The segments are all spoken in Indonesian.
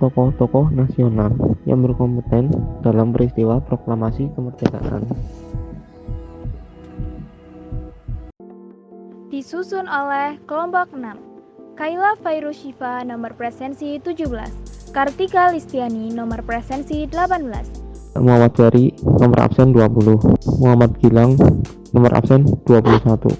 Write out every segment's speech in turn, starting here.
tokoh-tokoh nasional yang berkompeten dalam peristiwa proklamasi kemerdekaan. Disusun oleh kelompok 6. Kaila Fairushifa nomor presensi 17, Kartika Listiani nomor presensi 18. Muhammad Jari nomor absen 20, Muhammad Gilang nomor absen 21.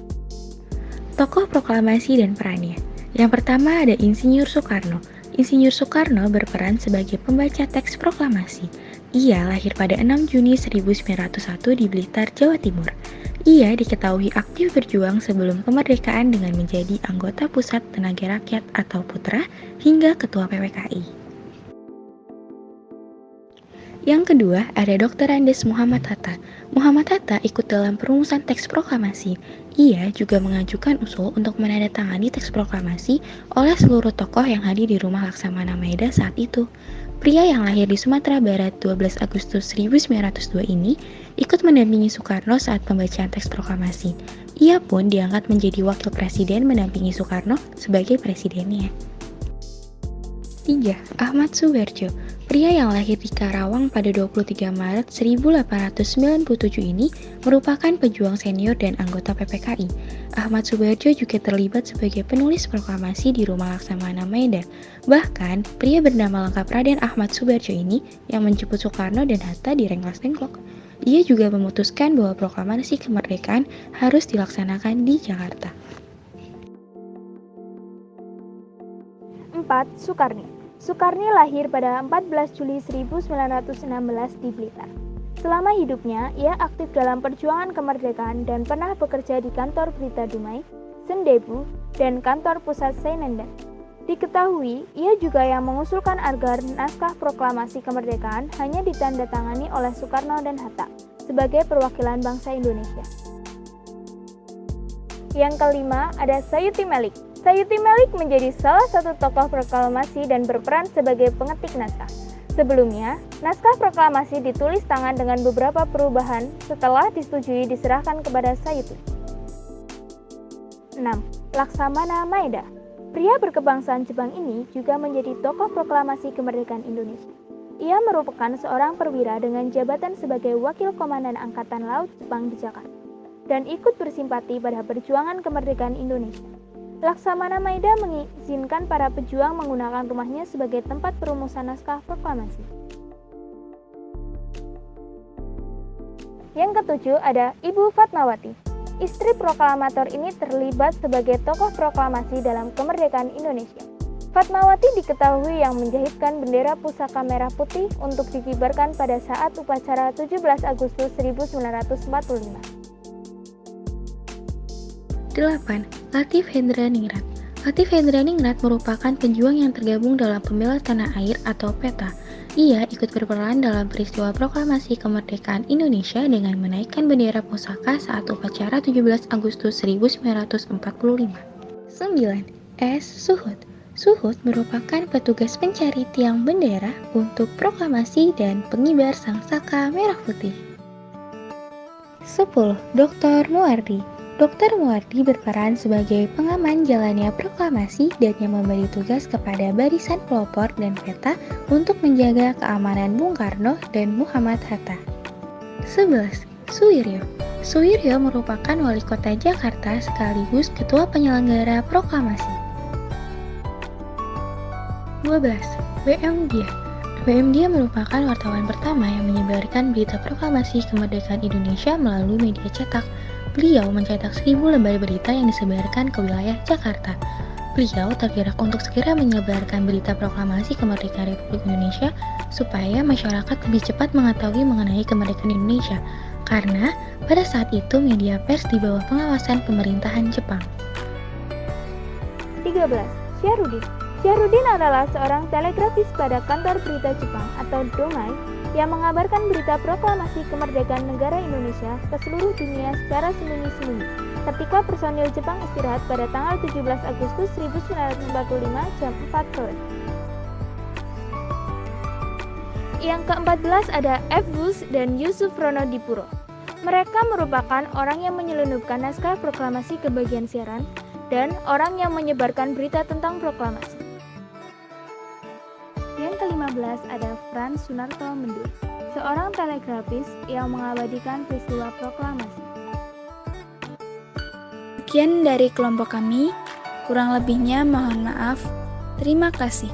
Tokoh proklamasi dan perannya. Yang pertama ada Insinyur Soekarno. Insinyur Soekarno berperan sebagai pembaca teks proklamasi. Ia lahir pada 6 Juni 1901 di Blitar, Jawa Timur. Ia diketahui aktif berjuang sebelum kemerdekaan dengan menjadi anggota Pusat Tenaga Rakyat atau Putra hingga Ketua PPKI. Yang kedua ada Dr. Andes Muhammad Hatta. Muhammad Hatta ikut dalam perumusan teks proklamasi. Ia juga mengajukan usul untuk menandatangani teks proklamasi oleh seluruh tokoh yang hadir di Rumah Laksamana Maeda saat itu. Pria yang lahir di Sumatera Barat 12 Agustus 1902 ini ikut mendampingi Soekarno saat pembacaan teks proklamasi. Ia pun diangkat menjadi wakil presiden mendampingi Soekarno sebagai presidennya. 3. Ahmad Subarjo. Pria yang lahir di Karawang pada 23 Maret 1897 ini merupakan pejuang senior dan anggota PPKI. Ahmad Subarjo juga terlibat sebagai penulis proklamasi di Rumah Laksamana Maeda. Bahkan, pria bernama lengkap Raden Ahmad Subarjo ini yang menjemput Soekarno dan Hatta di Rengas-Dengklok. Ia juga memutuskan bahwa proklamasi kemerdekaan harus dilaksanakan di Jakarta. 4. Soekarni. Soekarni lahir pada 14 Juli 1916 di Blitar. Selama hidupnya, ia aktif dalam perjuangan kemerdekaan dan pernah bekerja di kantor Berita Dumai, Sendebu, dan kantor pusat Seinendan. Diketahui, ia juga yang mengusulkan agar naskah proklamasi kemerdekaan hanya ditandatangani oleh Soekarno dan Hatta sebagai perwakilan bangsa Indonesia. Yang kelima ada Sayuti Melik. Sayuti Melik menjadi salah satu tokoh proklamasi dan berperan sebagai pengetik naskah. Sebelumnya, naskah proklamasi ditulis tangan dengan beberapa perubahan setelah disetujui diserahkan kepada Sayuti. 6. Laksamana Maeda. Pria berkebangsaan Jepang ini juga menjadi tokoh proklamasi kemerdekaan Indonesia. Ia merupakan seorang perwira dengan jabatan sebagai Wakil Komandan Angkatan Laut Jepang di Jakarta dan ikut bersimpati pada perjuangan kemerdekaan Indonesia. Laksamana Maeda mengizinkan para pejuang menggunakan rumahnya sebagai tempat perumusan naskah proklamasi. Yang ketujuh ada Ibu Fatmawati. Istri proklamator ini terlibat sebagai tokoh proklamasi dalam kemerdekaan Indonesia. Fatmawati diketahui yang menjahitkan bendera pusaka merah putih untuk dikibarkan pada saat upacara 17 Agustus 1945. 8. Latif Hendraningrat. Latif Hendraningrat merupakan pejuang yang tergabung dalam Pembela Tanah Air atau PETA. Ia ikut berperan dalam peristiwa proklamasi kemerdekaan Indonesia dengan menaikkan bendera pusaka saat upacara 17 Agustus 1945. 9. S. Suhut. Suhut merupakan petugas pencari tiang bendera untuk proklamasi dan pengibar sangsaka merah putih. 10. Dr. Muardi. Dr. Muardi berperan sebagai pengaman jalannya proklamasi dan yang memberi tugas kepada barisan pelopor dan PETA untuk menjaga keamanan Bung Karno dan Muhammad Hatta. 11. Suwiryo. Suwiryo merupakan wali kota Jakarta sekaligus ketua penyelenggara proklamasi. 12. W.M. Dia. W.M. Dia merupakan wartawan pertama yang menyebarkan berita proklamasi kemerdekaan Indonesia melalui media cetak. Beliau mencetak 1000 lembar berita yang disebarkan ke wilayah Jakarta. Beliau tergerak untuk segera menyebarkan berita proklamasi kemerdekaan Republik Indonesia supaya masyarakat lebih cepat mengetahui mengenai kemerdekaan Indonesia, karena pada saat itu media pers di bawah pengawasan pemerintahan Jepang. 13. Syahrudin. Syahrudin adalah seorang telegrafis pada kantor berita Jepang atau Domai yang mengabarkan berita proklamasi kemerdekaan negara Indonesia ke seluruh dunia secara sembunyi-sembunyi ketika personil Jepang istirahat pada tanggal 17 Agustus 1945 jam 4 sore. Yang ke-14 ada F. Bush dan Yusuf Ronodipuro. Mereka merupakan orang yang menyelundupkan naskah proklamasi ke bagian siaran dan orang yang menyebarkan berita tentang proklamasi. Yang ke-15 ke-15 ada Frans Sunarto Mendur, seorang telegrafis yang mengabadikan peristiwa proklamasi. Sekian dari kelompok kami, kurang lebihnya mohon maaf. Terima kasih.